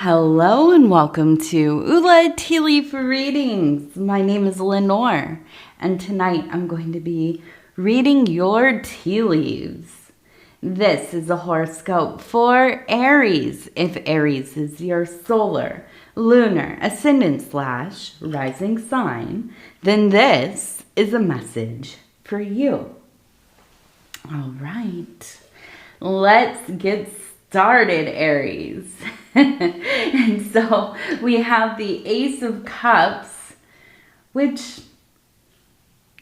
Hello and welcome to Ula Tea Leaf Readings. My name is Lenor, and tonight I'm going to be reading your tea leaves. This is a horoscope for Aries. If Aries is your solar, lunar, ascendant / rising sign, then this is a message for you. All right, let's get started, Aries. And so we have the Ace of Cups, which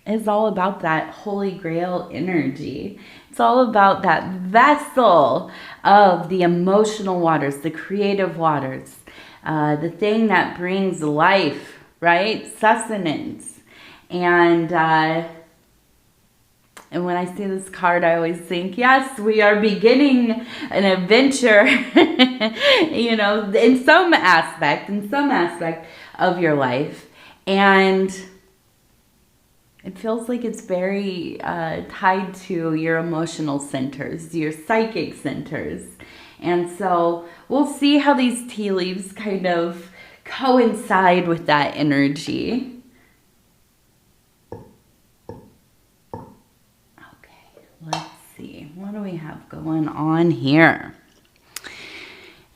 is all about that Holy Grail energy. It's all about that vessel of the emotional waters, the creative waters, the thing that brings life, right? Sustenance. And when I see this card, I always think, yes, we are beginning an adventure, in some aspect of your life. And it feels like it's very tied to your emotional centers, your psychic centers. And so we'll see how these tea leaves kind of coincide with that energy. Let's see, what do we have going on here?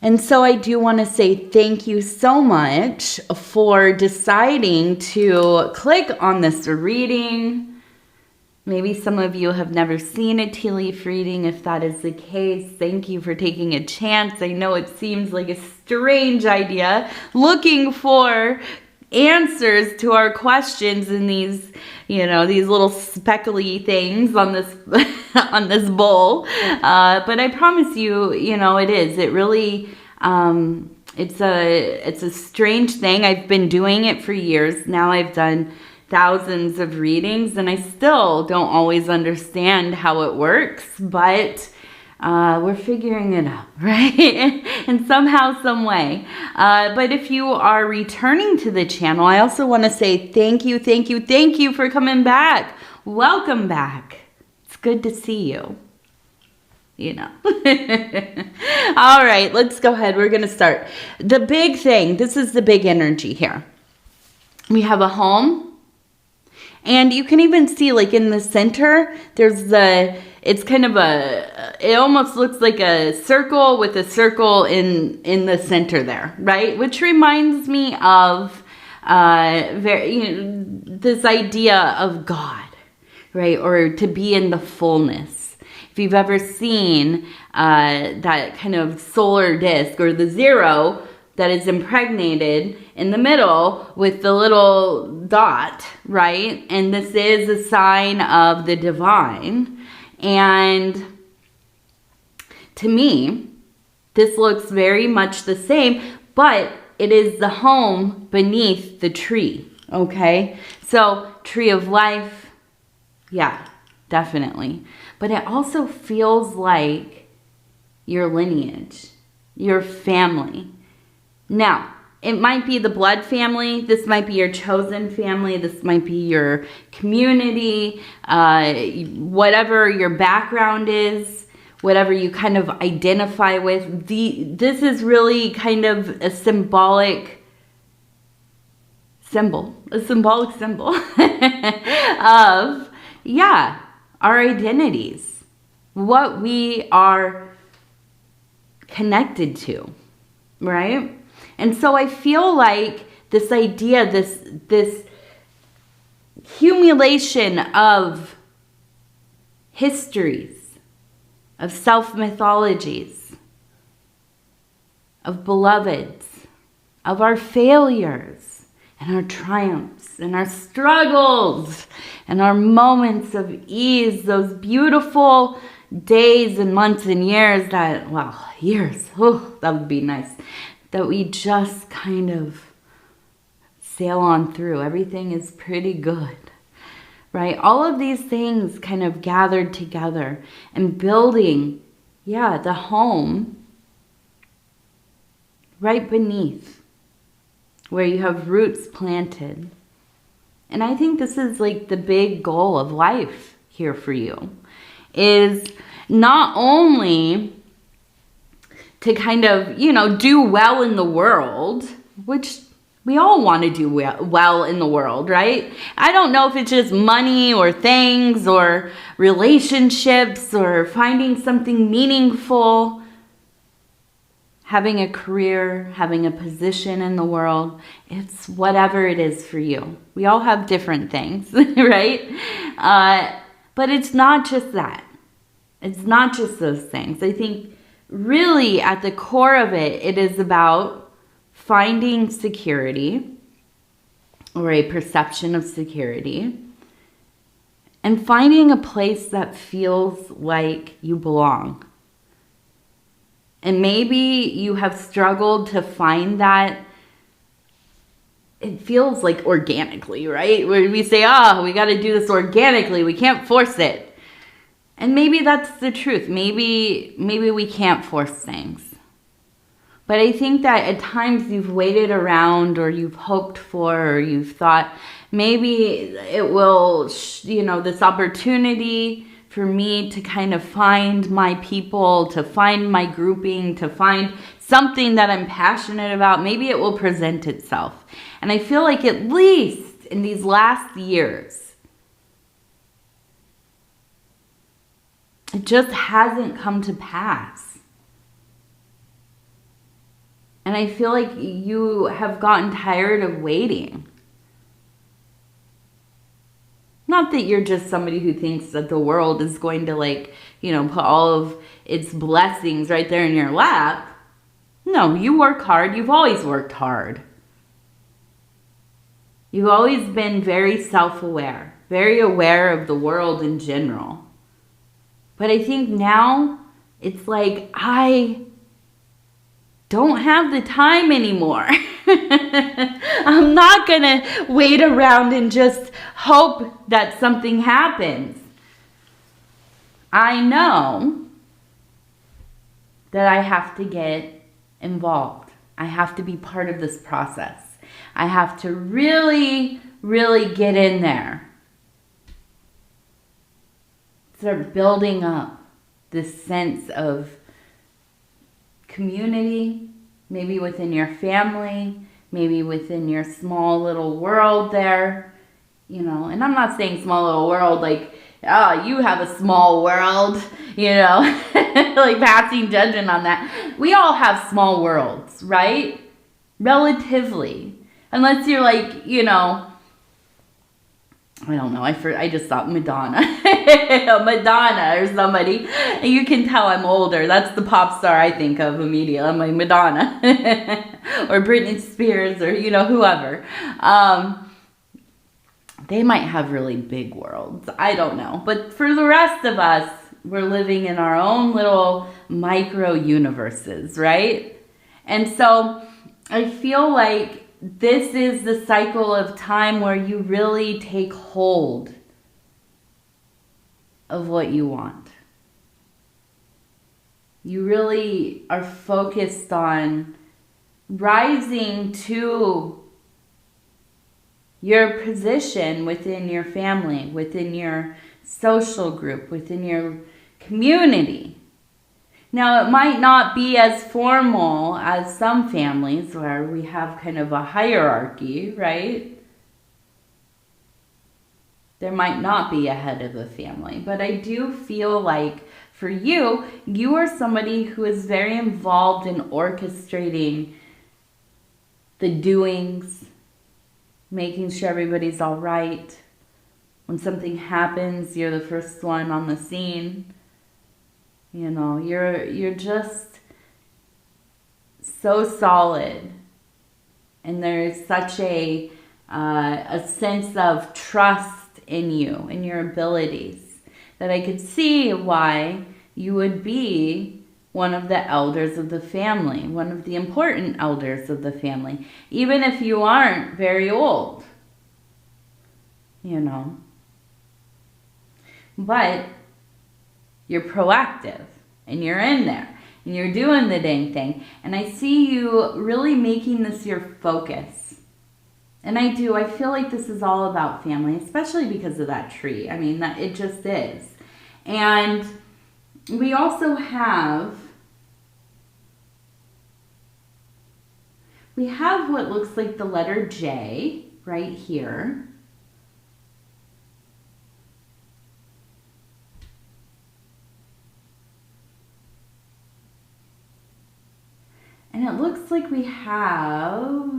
And so I do want to say thank you so much for deciding to click on this reading. Maybe some of you have never seen a tea leaf reading. If that is the case, thank you for taking a chance. I know it seems like a strange idea, looking for answers to our questions in these, these little speckly things on this on this bowl. But I promise you, it is. It really, it's a strange thing. I've been doing it for years. Now I've done thousands of readings, and I still don't always understand how it works, but we're figuring it out, right? In somehow, some way. But if you are returning to the channel, I also want to say thank you for coming back. Welcome back. It's good to see you. All right, let's go ahead. We're going to start. The big thing, this is the big energy here. We have a home. And you can even see, like, in the center, it's kind of it almost looks like a circle with a circle in the center there, right? Which reminds me of this idea of God, right? Or to be in the fullness. If you've ever seen that kind of solar disk or the zero that is impregnated in the middle with the little dot, right? And this is a sign of the divine. And to me, this looks very much the same, but it is the home beneath the tree, okay? So, tree of life, yeah, definitely. But it also feels like your lineage, your family. Now, it might be the blood family. This might be your chosen family. This might be your community, whatever your background is, whatever you kind of identify with. This is really kind of a symbolic symbol of, our identities, what we are connected to, right? And so I feel like this idea, this accumulation of histories, of self-mythologies, of beloveds, of our failures and our triumphs and our struggles and our moments of ease, those beautiful days and months and years that would be nice. That we just kind of sail on through. Everything is pretty good, right? All of these things kind of gathered together and building, the home right beneath where you have roots planted. And I think this is like the big goal of life here for you, is not only to kind of, you know, do well in the world, which we all want to do well in the world, right? I don't know if it's just money or things or relationships or finding something meaningful, having a career, having a position in the world. It's whatever it is for you. We all have different things, right? But it's not just that. It's not just those things. I think really at the core of it, it is about finding security or a perception of security and finding a place that feels like you belong. And maybe you have struggled to find that. It feels like organically, right? Where we say, we got to do this organically. We can't force it. And maybe that's the truth. Maybe we can't force things. But I think that at times you've waited around or you've hoped for or you've thought maybe it will, this opportunity for me to kind of find my people, to find my grouping, to find something that I'm passionate about, maybe it will present itself. And I feel like at least in these last years, it just hasn't come to pass. And I feel like you have gotten tired of waiting. Not that you're just somebody who thinks that the world is going to put all of its blessings right there in your lap. No, you work hard. You've always worked hard. You've always been very self-aware, very aware of the world in general. But I think now it's like I don't have the time anymore. I'm not going to wait around and just hope that something happens. I know that I have to get involved. I have to be part of this process. I have to really, really get in there. Start building up this sense of community, maybe within your family, maybe within your small little world there, and I'm not saying small little world like, you have a small world, like passing judgment on that. We all have small worlds, right? Relatively. Unless you're like, I don't know. I just thought Madonna. Madonna or somebody. You can tell I'm older. That's the pop star I think of immediately. I'm like Madonna. Or Britney Spears or, whoever. They might have really big worlds. I don't know. But for the rest of us, we're living in our own little micro universes, right? And so I feel like this is the cycle of time where you really take hold of what you want. You really are focused on rising to your position within your family, within your social group, within your community. Now, it might not be as formal as some families where we have kind of a hierarchy, right? There might not be a head of the family, but I do feel like for you, you are somebody who is very involved in orchestrating the doings, making sure everybody's all right. When something happens, you're the first one on the scene. You're just so solid, and there's such a sense of trust in you and your abilities that I could see why you would be one of the elders of the family, one of the important elders of the family, even if you aren't very old, But you're proactive, and you're in there, and you're doing the dang thing. And I see you really making this your focus. And I feel like this is all about family, especially because of that tree. I mean, that it just is. And we also have We have what looks like the letter J right here. And it looks like we have,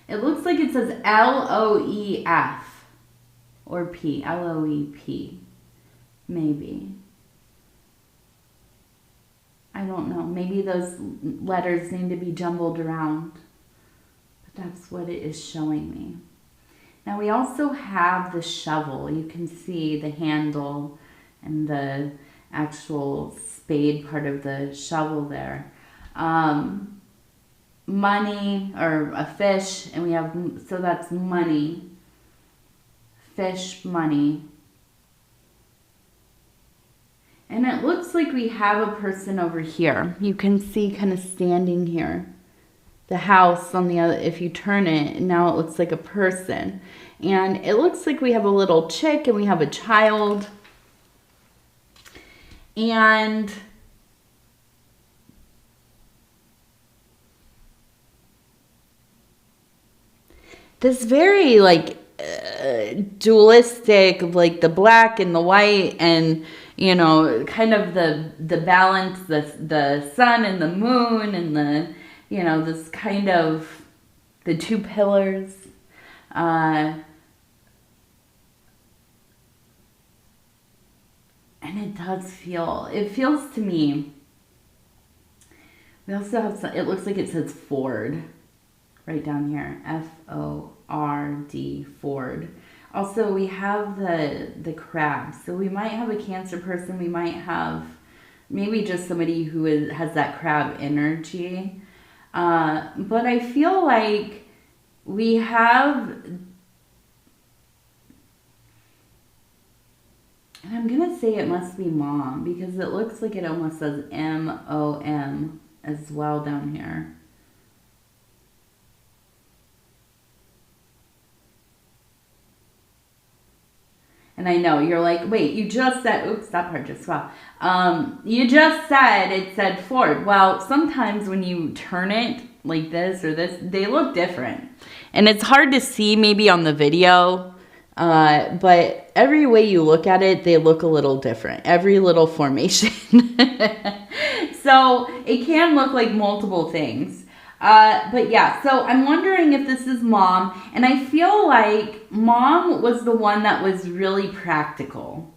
it looks like it says L-O-E-F or P, L-O-E-P, maybe. I don't know, maybe those letters need to be jumbled around, but that's what it is showing me. Now we also have the shovel. You can see the handle and the actual spade part of the shovel there. Money, or a fish, and we have, so that's money, fish, money. And it looks like we have a person over here. You can see kind of standing here. The house on the other, if you turn it, now it looks like a person. And it looks like we have a little chick and we have a child. And this very like dualistic, like the black and the white, and you know, kind of the balance, the sun and the moon, and the, you know, this kind of the two pillars. And it does feel, it feels to me, we also have some, it looks like it says Ford right down here, F-O-R-D, Ford. Also, we have the crab. So we might have a Cancer person. We might have maybe just somebody who has that crab energy. But I feel like we have, and I'm going to say it must be mom, because it looks like it almost says M-O-M as well down here. And I know, you're like, wait, you just said, oops, that part just fell. You just said, it said Ford. Well, sometimes when you turn it like this or this, they look different. And it's hard to see maybe on the video, but every way you look at it, they look a little different. Every little formation. So it can look like multiple things. But yeah, so I'm wondering if this is mom, and I feel like mom was the one that was really practical.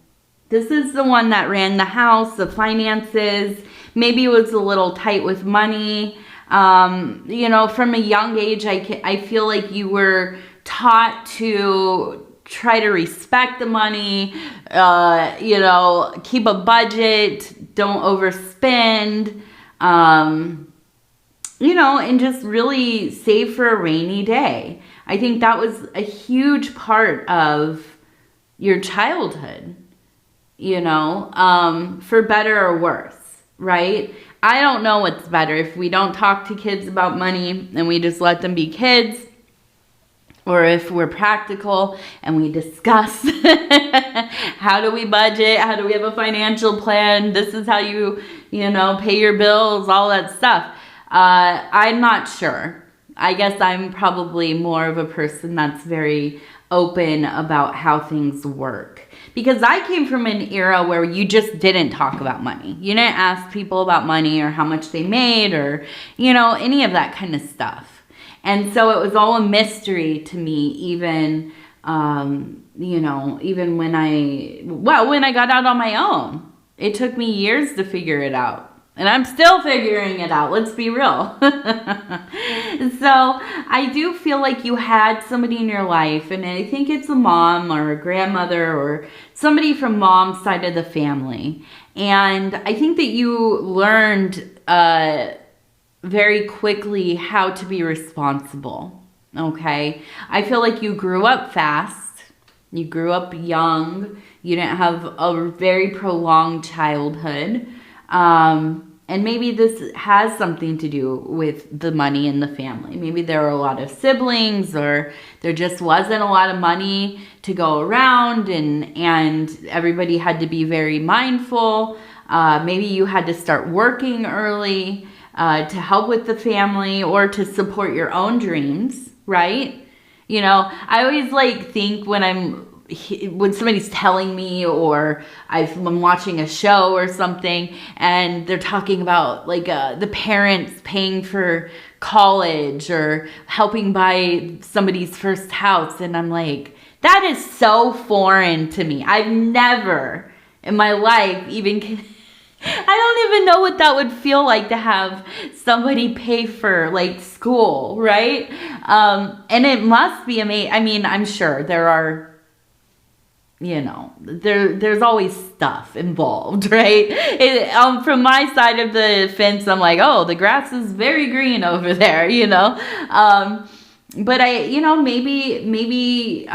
This is the one that ran the house, the finances, maybe was a little tight with money. You know, from a young age, I feel like you were taught to try to respect the money, you know, keep a budget, don't overspend, you know, and just really save for a rainy day. I think that was a huge part of your childhood, you know, for better or worse, right? I don't know what's better, if we don't talk to kids about money and we just let them be kids, or if we're practical and we discuss how do we budget, how do we have a financial plan, this is how you know, pay your bills, all that stuff. I'm not sure. I guess I'm probably more of a person that's very open about how things work. Because I came from an era where you just didn't talk about money. You didn't ask people about money or how much they made or, you know, any of that kind of stuff. And so it was all a mystery to me, even, you know, even when I got out on my own. It took me years to figure it out. And I'm still figuring it out, let's be real. So I do feel like you had somebody in your life, and I think it's a mom or a grandmother or somebody from mom's side of the family. And I think that you learned very quickly how to be responsible, okay? I feel like you grew up fast. You grew up young. You didn't have a very prolonged childhood. And maybe this has something to do with the money in the family. Maybe there were a lot of siblings, or there just wasn't a lot of money to go around, and everybody had to be very mindful. Maybe you had to start working early. to help with the family or to support your own dreams, right? You know, I always like think when somebody's telling me, or I'm watching a show or something and they're talking about like the parents paying for college or helping buy somebody's first house, and I'm like, that is so foreign to me. I've never in my life I don't even know what that would feel like to have somebody pay for like school, right? And it must be amazing. I mean, I'm sure there are, you know, there's always stuff involved, right? From my side of the fence, I'm like, oh, the grass is very green over there, you know? But maybe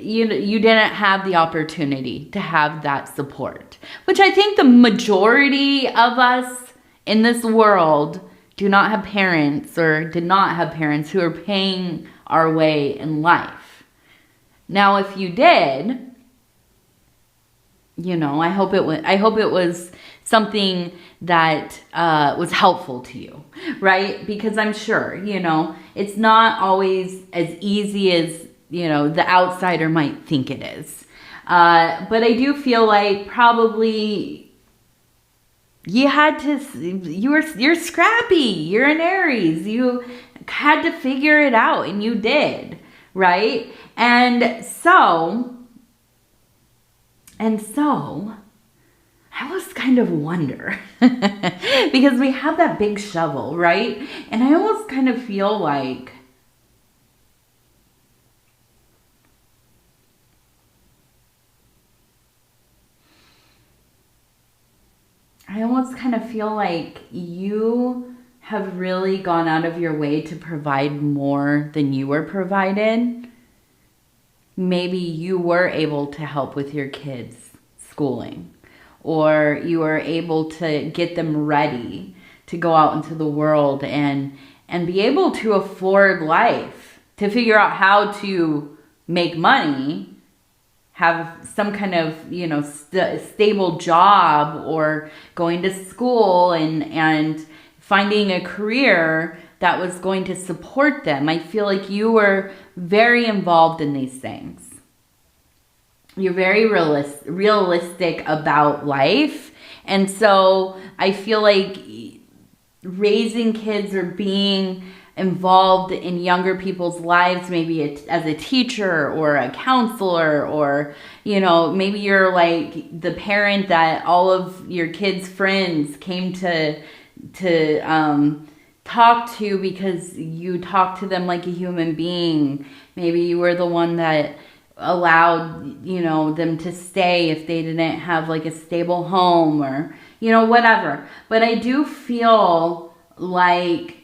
you didn't have the opportunity to have that support, which I think the majority of us in this world do not have parents or did not have parents who are paying our way in life. Now, if you did, you know, I hope it was something that was helpful to you, right? Because I'm sure, you know, it's not always as easy as, you know, the outsider might think it is. But I do feel like probably you're scrappy. You're an Aries. You had to figure it out, and you did, right? And so I always kind of wonder because we have that big shovel, right? And I almost kind of feel like you have really gone out of your way to provide more than you were provided. Maybe you were able to help with your kids' schooling, or you were able to get them ready to go out into the world and be able to afford life, to figure out how to make money, have some kind of, you know, stable job, or going to school and finding a career that was going to support them. I feel like you were very involved in these things. You're very realistic about life. And so I feel like raising kids or being involved in younger people's lives, maybe as a teacher or a counselor, or, you know, maybe you're like the parent that all of your kids' friends came to talk to because you talked to them like a human being. Maybe you were the one that allowed, you know, them to stay if they didn't have like a stable home, or, you know, whatever. But I do feel like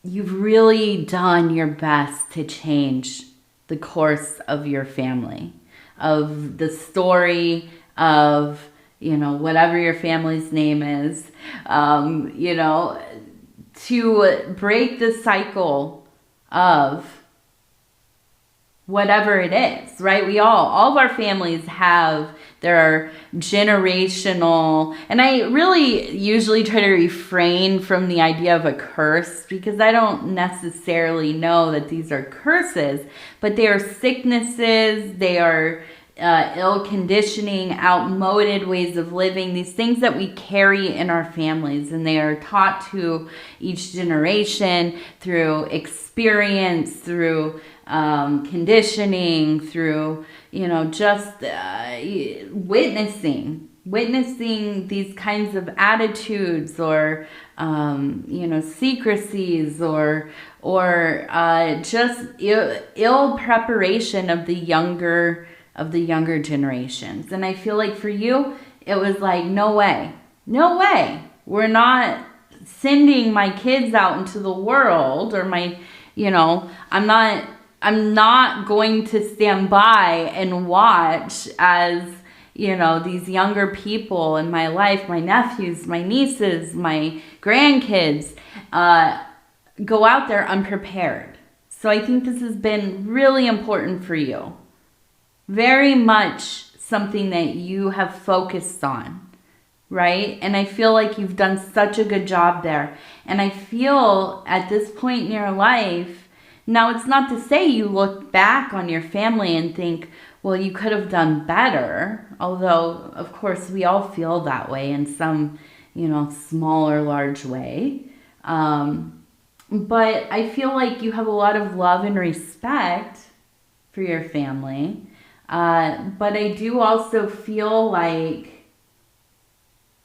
you've really done your best to change the course of your family, of the story of, you know, whatever your family's name is, you know, to break the cycle of whatever it is, right? All of our families have their generational, and I really usually try to refrain from the idea of a curse, because I don't necessarily know that these are curses, but they are sicknesses, they are ill conditioning, outmoded ways of living, these things that we carry in our families, and they are taught to each generation through experience, through conditioning, through, you know, just witnessing these kinds of attitudes, or you know, secrecies, or just ill preparation of the younger generations. And I feel like for you, it was like, no way, we're not sending my kids out into the world, or my, you know, I'm not going to stand by and watch as, you know, these younger people in my life, my nephews, my nieces, my grandkids, go out there unprepared. So I think this has been really important for you. Very much something that you have focused on right? And I feel like you've done such a good job there. And I feel at this point in your life, now it's not to say you look back on your family and think, well, you could have done better. Although, of course, we all feel that way in some, small or large way. But I feel like you have a lot of love and respect for your family. But I do also feel like,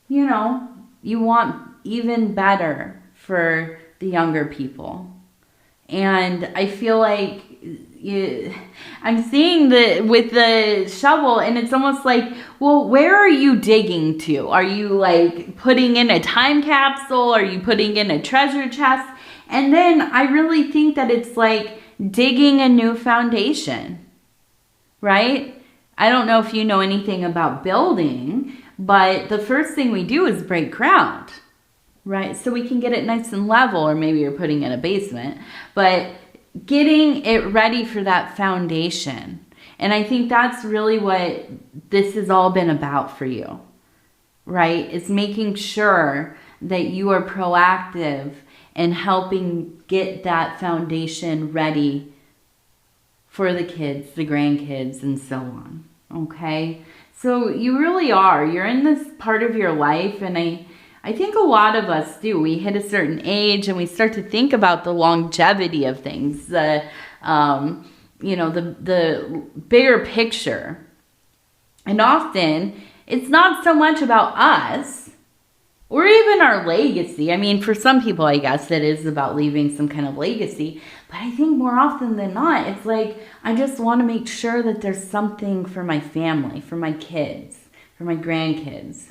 you want even better for the younger people. And I feel like I'm seeing with the shovel, and it's almost like, well, where are you digging to? Are you like putting in a time capsule? Are you putting in a treasure chest? And then I really think that it's like digging a new foundation, right? I don't know if you know anything about building, but the first thing we do is break ground, right? So we can get it nice and level, or maybe you're putting in a basement, but getting it ready for that foundation. And I think that's really what this has all been about for you, right? It's making sure that you are proactive in helping get that foundation ready for the kids, the grandkids, and so on, okay? So you really are. You're in this part of your life, and I think a lot of us do. We hit a certain age, and we start to think about the longevity of things, the bigger picture. And often, it's not so much about us or even our legacy. I mean, for some people, I guess it is about leaving some kind of legacy. But I think more often than not, it's like, I just want to make sure that there's something for my family, for my kids, for my grandkids,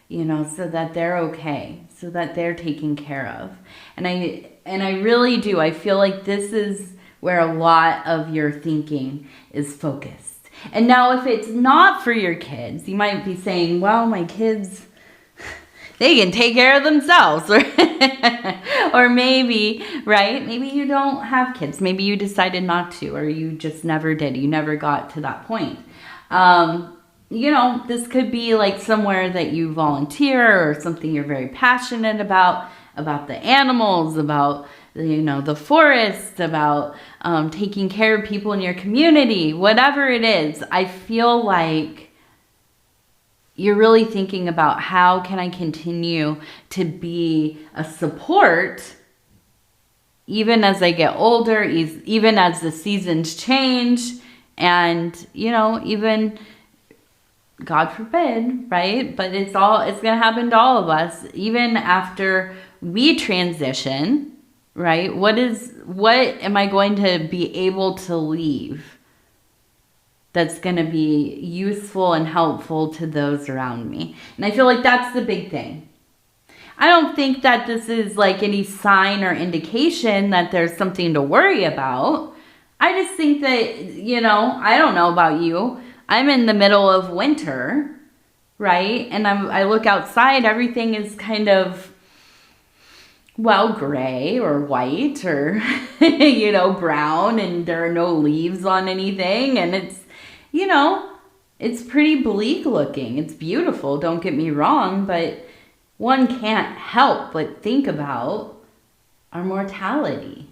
so that they're okay, so that they're taken care of. And I really do. I feel like this is where a lot of your thinking is focused. And now if it's not for your kids, you might be saying, well, my kids, they can take care of themselves. Or maybe, right? Maybe you don't have kids. Maybe you decided not to, or you just never did. You never got to that point. This could be like somewhere that you volunteer, or something you're very passionate about the animals, about, the forest, about taking care of people in your community, whatever it is. I feel like you're really thinking about, how can I continue to be a support even as I get older, even as the seasons change, and, even, God forbid, right? But it's going to happen to all of us, even after we transition, right? What am I going to be able to leave that's going to be useful and helpful to those around me? And I feel like that's the big thing. I don't think that this is like any sign or indication that there's something to worry about. I just think that, I don't know about you. I'm in the middle of winter, right? And I look outside, everything is kind of, gray or white or, brown, and there are no leaves on anything. And it's, it's pretty bleak looking. It's beautiful, don't get me wrong, but one can't help but think about our mortality.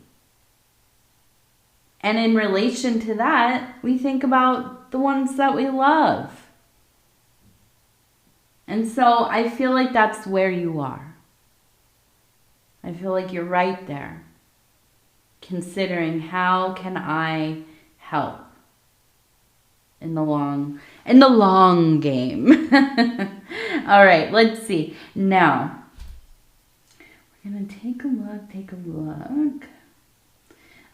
And in relation to that, we think about the ones that we love. And so I feel like that's where you are. I feel like you're right there, considering, how can I help in the long game. All right, let's see. Now, we're going to take a look.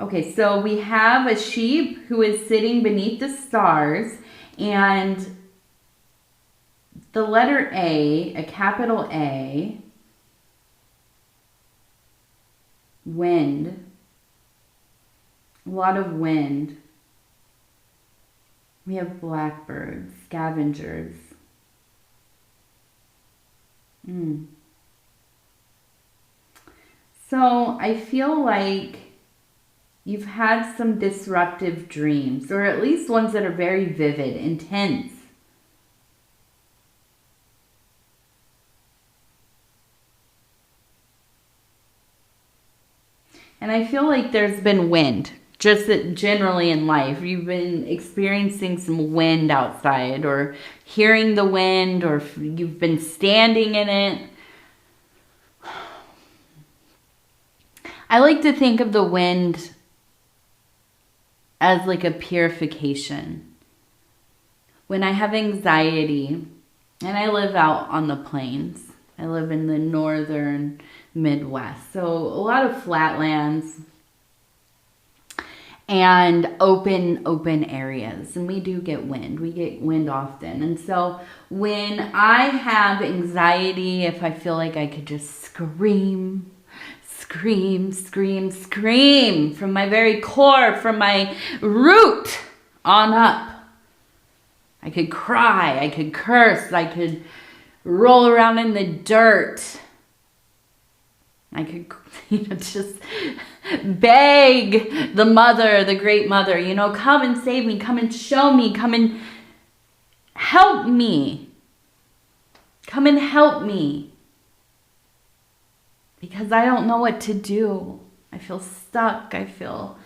Okay, so we have a sheep who is sitting beneath the stars, and the letter A, a capital A, wind, a lot of wind. We have blackbirds, scavengers. So I feel like you've had some disruptive dreams, or at least ones that are very vivid, intense. And I feel like there's been wind, just generally in life. You've been experiencing some wind outside, or hearing the wind, or you've been standing in it. I like to think of the wind as like a purification. When I have anxiety, and I live out on the plains, I live in the northern Midwest, so a lot of flatlands and open areas, and we do get wind. We get wind often. And so when I have anxiety, if I feel like I could just scream from my very core, from my root on up, I could cry, I could curse, I could roll around in the dirt. I could, just beg the mother, the great mother, come and save me, come and show me, come and help me. Come and help me. Because I don't know what to do. I feel stuck. I feel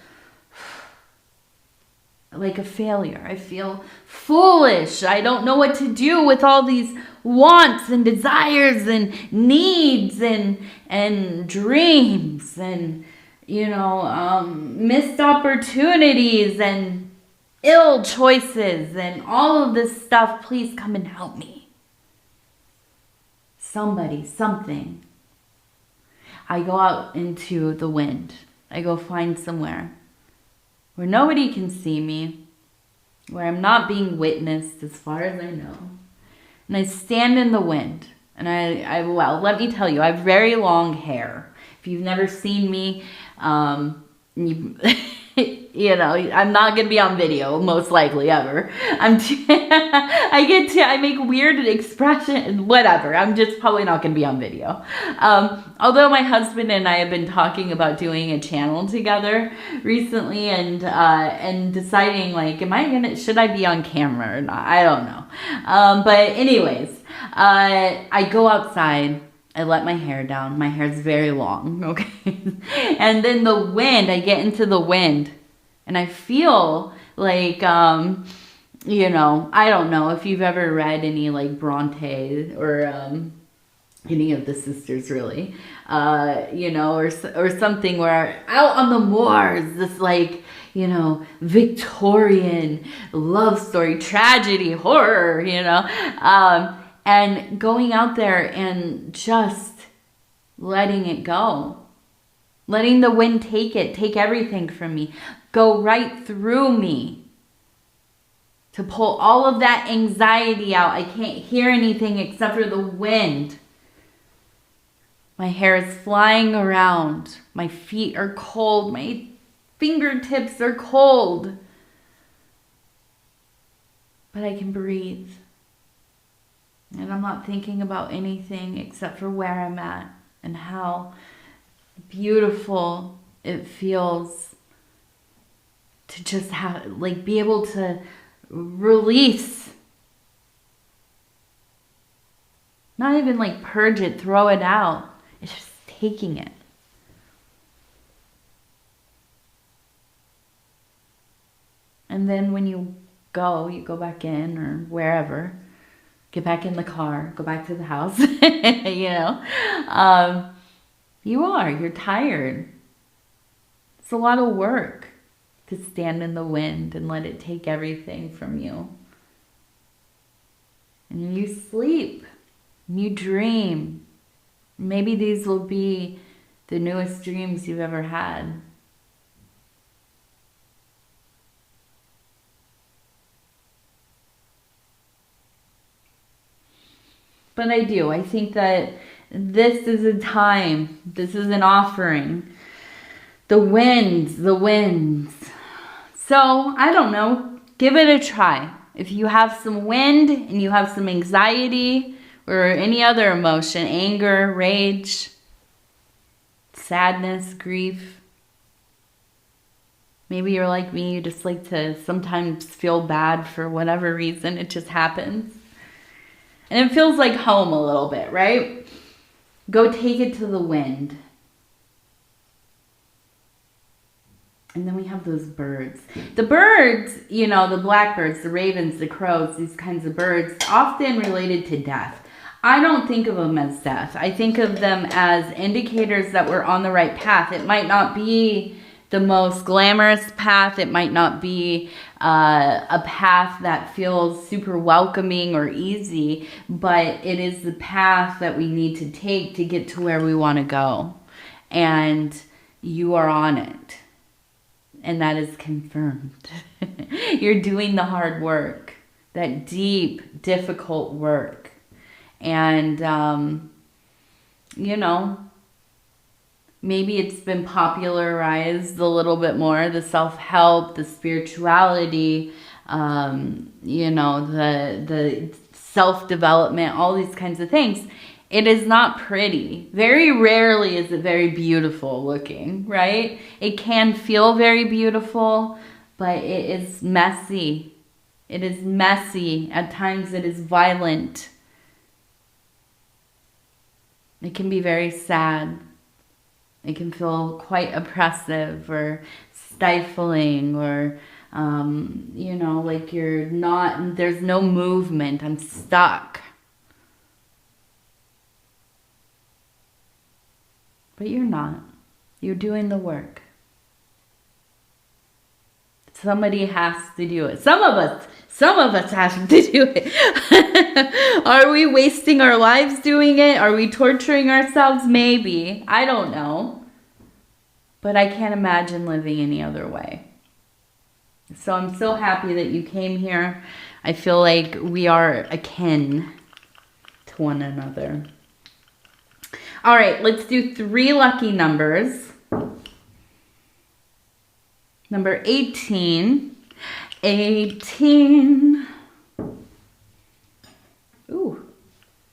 like a failure. I feel foolish. I don't know what to do with all these wants and desires and needs and dreams and, missed opportunities and ill choices and all of this stuff. Please come and help me. Somebody, something. I go out into the wind. I go find somewhere where nobody can see me, where I'm not being witnessed as far as I know. And I stand in the wind. And well, let me tell you, I have very long hair. If you've never seen me, I'm not going to be on video, most likely ever. I make weird expressions, whatever. I'm just probably not going to be on video. Although my husband and I have been talking about doing a channel together recently and deciding should I be on camera or not? I don't know. But anyways, I go outside. I let my hair down. My hair's very long, okay? And then the wind, I get into the wind. And I feel like, I don't know if you've ever read any like Bronte or any of the sisters really, or something where out on the moors, this Victorian love story, tragedy, horror, and going out there and just letting it go. Letting the wind take everything from me. Go right through me. To pull all of that anxiety out. I can't hear anything except for the wind. My hair is flying around. My feet are cold. My fingertips are cold. But I can breathe. And I'm not thinking about anything except for where I'm at and how beautiful it feels to just be able to release. Not even purge it, throw it out. It's just taking it. And then when you go back in or wherever. Get back in the car, go back to the house, you're tired. It's a lot of work to stand in the wind and let it take everything from you. And you sleep, and you dream. Maybe these will be the newest dreams you've ever had. But I think that this is a time, this is an offering. The winds. So, I don't know, give it a try. If you have some wind and you have some anxiety or any other emotion, anger, rage, sadness, grief. Maybe you're like me, you just like to sometimes feel bad for whatever reason, it just happens. And it feels like home a little bit, right? Go take it to the wind. And then we have those birds. The birds, you know, the blackbirds, the ravens, the crows, these kinds of birds, often related to death. I don't think of them as death. I think of them as indicators that we're on the right path. It might not be the most glamorous path. It might not be a path that feels super welcoming or easy, but it is the path that we need to take to get to where we want to go. And you are on it. And that is confirmed. You're doing the hard work, that deep, difficult work. And, you know, maybe it's been popularized a little bit more, the self-help, the spirituality, you know, the self-development, all these kinds of things. It is not pretty. Very rarely is it very beautiful looking, right? It can feel very beautiful, but it is messy. It is messy. At times it is violent. It can be very sad. It can feel quite oppressive or stifling or, you know, like there's no movement. I'm stuck. But you're not. You're doing the work. Somebody has to do it. Some of us have to do it. Are we wasting our lives doing it? Are we torturing ourselves? Maybe. I don't know. But I can't imagine living any other way. So I'm so happy that you came here. I feel like we are akin to one another. All right, let's do 3 lucky numbers. Number 18. 18. Ooh.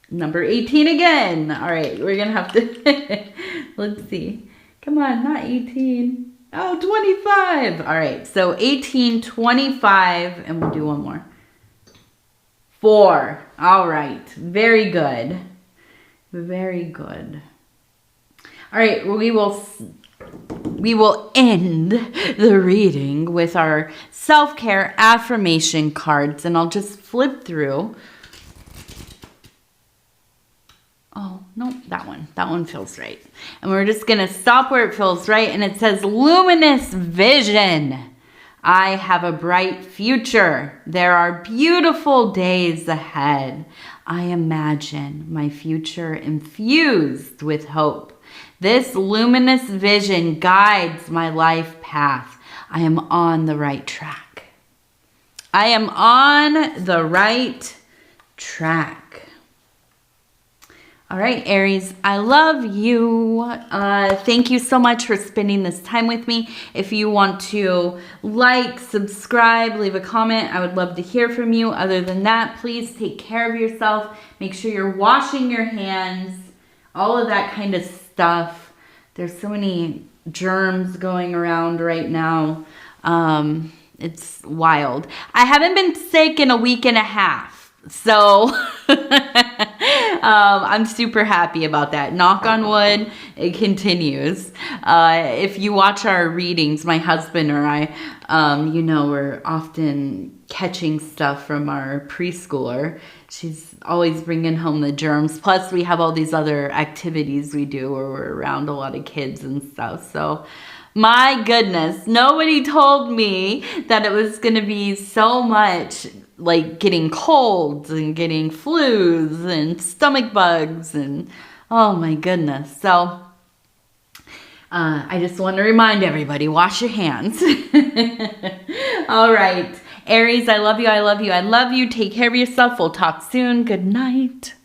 Number 18 again. All right, we're going to have to... Let's see. Come on, not 18. Oh, 25. All right, so 18, 25, and we'll do one more. 4. All right, very good. Very good. All right, we will end the reading with our self-care affirmation cards, and I'll just flip through. Oh, no, that one. That one feels right. And we're just going to stop where it feels right, and it says luminous vision. I have a bright future. There are beautiful days ahead. I imagine my future infused with hope. This luminous vision guides my life path. I am on the right track. I am on the right track. All right, Aries, I love you. Thank you so much for spending this time with me. If you want to like, subscribe, leave a comment, I would love to hear from you. Other than that, please take care of yourself. Make sure you're washing your hands, all of that kind of stuff. There's so many germs going around right now. It's wild. I haven't been sick in a week and a half. So I'm super happy about that. Knock on wood, it continues. If you watch our readings, my husband or I, you know, we're often catching stuff from our preschooler. She's always bringing home the germs. Plus, we have all these other activities we do where we're around a lot of kids and stuff. So my goodness, nobody told me that it was going to be so much like getting colds and getting flus and stomach bugs and oh my goodness. So I just want to remind everybody, wash your hands. All right, Aries, I love you. I love you. I love you. Take care of yourself. We'll talk soon. Good night.